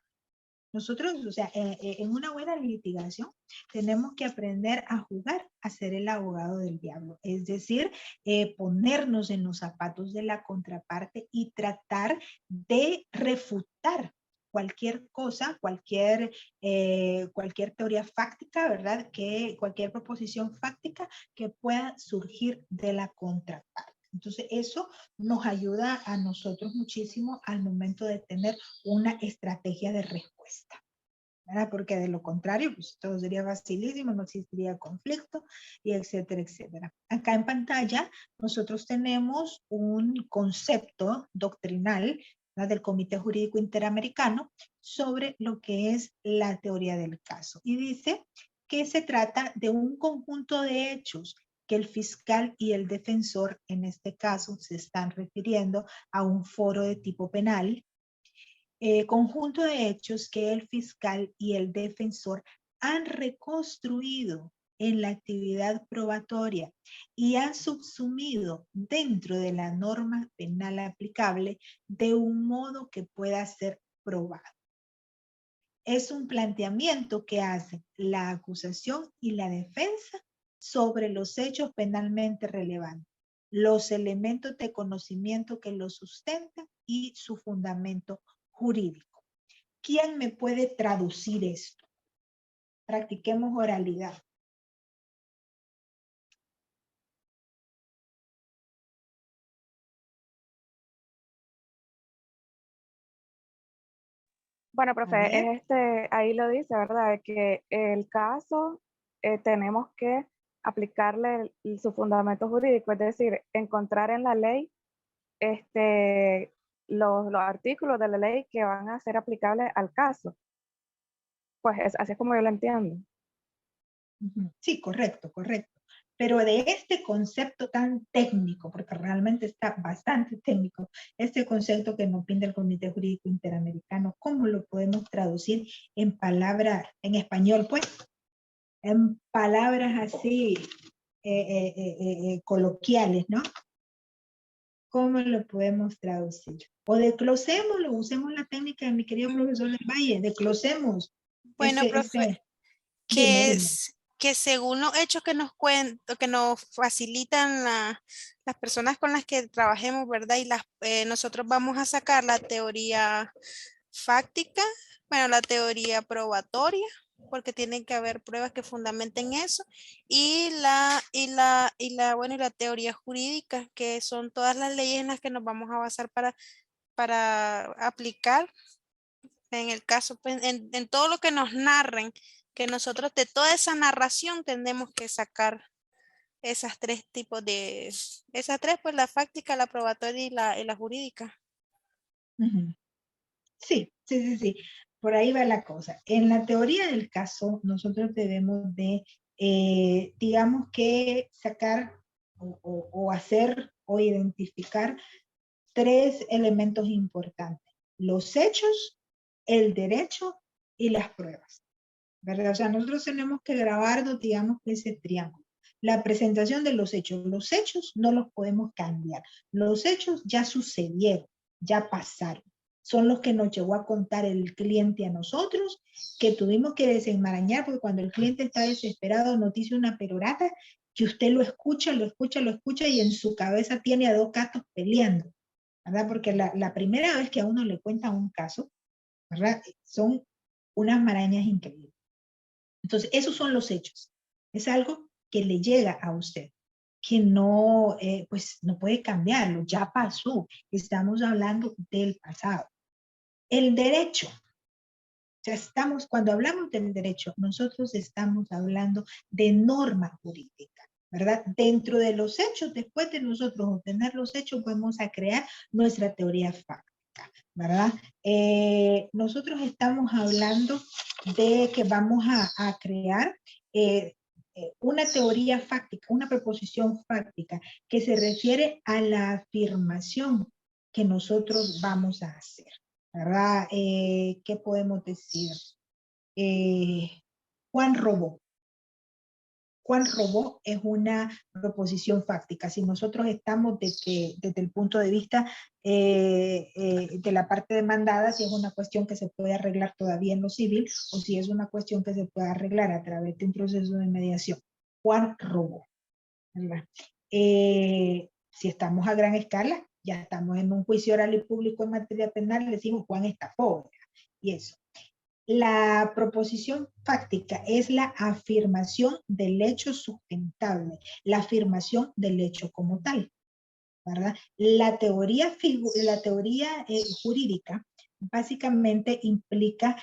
Nosotros, o sea, en una buena litigación tenemos que aprender a jugar a ser el abogado del diablo, es decir, ponernos en los zapatos de la contraparte y tratar de refutar cualquier cosa, cualquier teoría fáctica, ¿verdad? Que cualquier proposición fáctica que pueda surgir de la contraparte. Entonces, eso nos ayuda a nosotros muchísimo al momento de tener una estrategia de respuesta, ¿verdad? Porque de lo contrario, pues todo sería facilísimo, no existiría conflicto, y etcétera, etcétera. Acá en pantalla nosotros tenemos un concepto doctrinal, ¿verdad?, del Comité Jurídico Interamericano sobre lo que es la teoría del caso. Y dice que se trata de un conjunto de hechos que el fiscal y el defensor, en este caso, se están refiriendo a un foro de tipo penal, conjunto de hechos que el fiscal y el defensor han reconstruido en la actividad probatoria y han subsumido dentro de la norma penal aplicable de un modo que pueda ser probado. Es un planteamiento que hace la acusación y la defensa sobre los hechos penalmente relevantes, los elementos de conocimiento que los sustentan y su fundamento jurídico. ¿Quién me puede traducir esto? Practiquemos oralidad. Bueno, A profe, ver. ahí lo dice, ¿verdad? Que el caso tenemos que aplicarle su fundamento jurídico, es decir, encontrar en la ley los artículos de la ley que van a ser aplicables al caso. Pues así es como yo lo entiendo. Sí, correcto, correcto. Pero de este concepto tan técnico, porque realmente está bastante técnico, este concepto que nos pinta el Comité Jurídico Interamericano, ¿cómo lo podemos traducir en palabras, en español, pues? En palabras así coloquiales, ¿no? ¿Cómo lo podemos traducir? O desglosémoslo, usemos la técnica de mi querido profesor del Valle, desglosemos Bueno, profe, dime, dime. que según los hechos que nos que nos facilitan las personas con las que trabajemos, ¿verdad? Y nosotros vamos a sacar la teoría fáctica, bueno, la teoría probatoria, porque tienen que haber pruebas que fundamenten eso, bueno, y la teoría jurídica, que son todas las leyes en las que nos vamos a basar para aplicar en el caso, pues, en todo lo que nos narren, que nosotros de toda esa narración tenemos que sacar esas tres tipos esas tres, pues la fáctica, la probatoria y la jurídica. Ujú. Sí, sí, sí, sí. Por ahí va la cosa. En la teoría del caso, nosotros debemos de, digamos que sacar o hacer o identificar tres elementos importantes: los hechos, el derecho y las pruebas, ¿verdad? O sea, nosotros tenemos que grabarnos, digamos, ese triángulo. La presentación de los hechos no los podemos cambiar. Los hechos ya sucedieron, ya pasaron. Son los que nos llegó a contar el cliente a nosotros, que tuvimos que desenmarañar, porque cuando el cliente está desesperado nos dice una perorata que usted lo escucha, lo escucha, lo escucha y en su cabeza tiene a dos gatos peleando, ¿verdad? Porque la primera vez que a uno le cuentan un caso, ¿verdad? Son unas marañas increíbles. Entonces, esos son los hechos. Es algo que le llega a usted, que no, pues no puede cambiarlo, ya pasó. Estamos hablando del pasado. El derecho. O sea, cuando hablamos del derecho, nosotros estamos hablando de norma jurídica, ¿verdad? Dentro de los hechos, después de nosotros obtener los hechos, vamos a crear nuestra teoría fáctica, ¿verdad? Nosotros estamos hablando de que vamos a crear una teoría fáctica, una proposición fáctica que se refiere a la afirmación que nosotros vamos a hacer, ¿verdad? ¿Qué podemos decir? Eh, Juan robó. Juan robó es una proposición fáctica. Si nosotros estamos desde el punto de vista de la parte demandada, si es una cuestión que se puede arreglar todavía en lo civil o si es una cuestión que se puede arreglar a través de un proceso de mediación. Juan robó, ¿verdad? Si estamos a gran escala, ya estamos en un juicio oral y público en materia penal, le decimos Juan estafó, ¿verdad? Y eso. La proposición fáctica es la afirmación del hecho sustentable, la afirmación del hecho como tal, ¿verdad? La teoría jurídica básicamente implica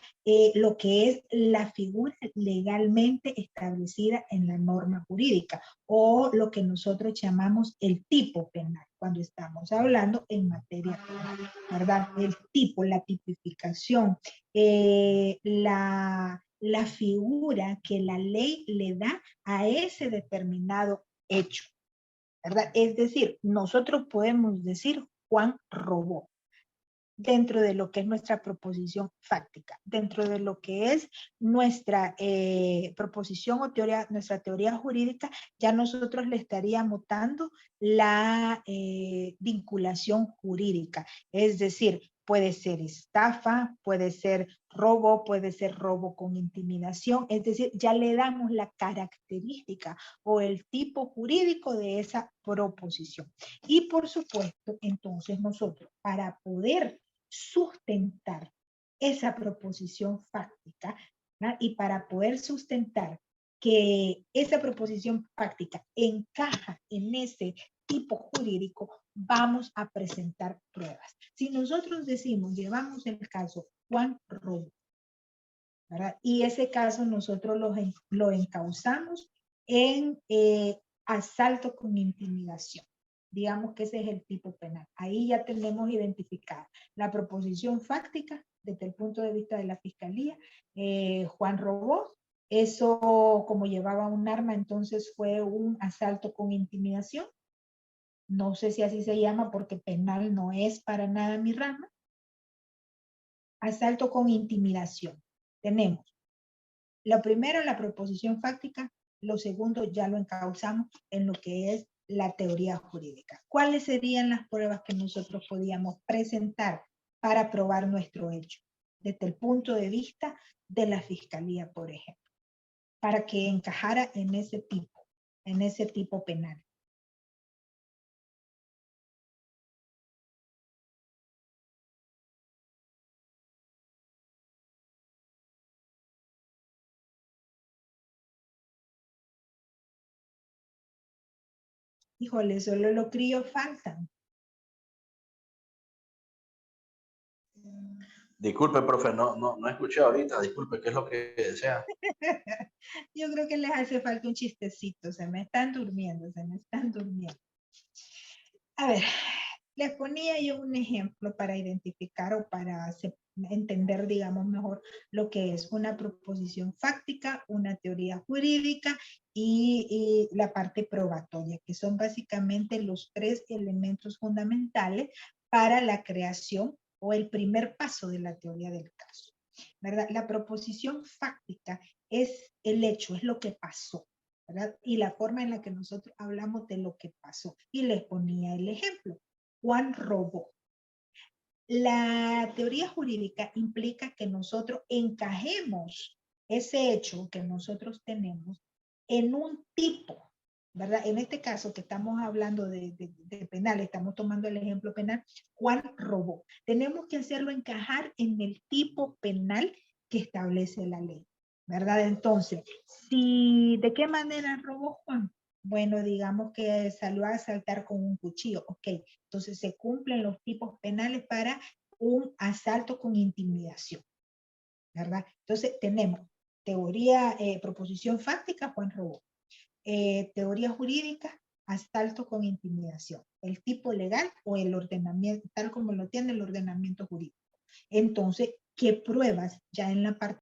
lo que es la figura legalmente establecida en la norma jurídica o lo que nosotros llamamos el tipo penal cuando estamos hablando en materia penal, ¿verdad? El tipo, la tipificación, la figura que la ley le da a ese determinado hecho, ¿verdad? Es decir, nosotros podemos decir Juan robó dentro de lo que es nuestra proposición fáctica, dentro de lo que es nuestra proposición o teoría, nuestra teoría jurídica, ya nosotros le estaríamos dando la vinculación jurídica, es decir, puede ser estafa, puede ser robo con intimidación, es decir, ya le damos la característica o el tipo jurídico de esa proposición. Y por supuesto, entonces nosotros, para poder sustentar esa proposición fáctica, ¿no? Y para poder sustentar que esa proposición fáctica encaja en ese tipo jurídico, vamos a presentar pruebas. Si nosotros decimos, llevamos el caso Juan robó, ¿verdad? Y ese caso nosotros lo encauzamos en asalto con intimidación. digamos que ese es el tipo penal. Ahí ya tenemos identificada la proposición fáctica desde el punto de vista de la fiscalía. Juan robó, eso como llevaba un arma, entonces fue un asalto con intimidación. No sé si así se llama porque penal no es para nada mi rama. Asalto con intimidación. Tenemos lo primero, la proposición fáctica. Lo segundo, ya lo encauzamos en lo que es la teoría jurídica. ¿Cuáles serían las pruebas que nosotros podíamos presentar para probar nuestro hecho? Desde el punto de vista de la fiscalía, por ejemplo, para que encajara en ese tipo penal. Híjole, solo los críos faltan. Disculpe, profe, no escuché ahorita. Disculpe, ¿qué es lo que desea? Yo creo que les hace falta un chistecito. Se me están durmiendo. A ver, les ponía yo un ejemplo para identificar o para entender, digamos, mejor lo que es una proposición fáctica, una teoría jurídica y la parte probatoria, que son básicamente los tres elementos fundamentales para la creación o el primer paso de la teoría del caso, ¿verdad? La proposición fáctica es el hecho, es lo que pasó, ¿verdad? Y la forma en la que nosotros hablamos de lo que pasó. Y les ponía el ejemplo. Juan robó. La teoría jurídica implica que nosotros encajemos ese hecho que nosotros tenemos en un tipo, ¿verdad? En este caso que estamos hablando de penal, estamos tomando el ejemplo penal, Juan robó. Tenemos que hacerlo encajar en el tipo penal que establece la ley, ¿verdad? Entonces, ¿de qué manera robó Juan? Bueno, digamos que salió a asaltar con un cuchillo, ok. Entonces se cumplen los tipos penales para un asalto con intimidación, ¿verdad? Entonces tenemos teoría, proposición fáctica, Juan robó. Teoría jurídica, asalto con intimidación. El tipo legal o el ordenamiento, tal como lo tiene el ordenamiento jurídico. Entonces, ¿qué pruebas ya en la parte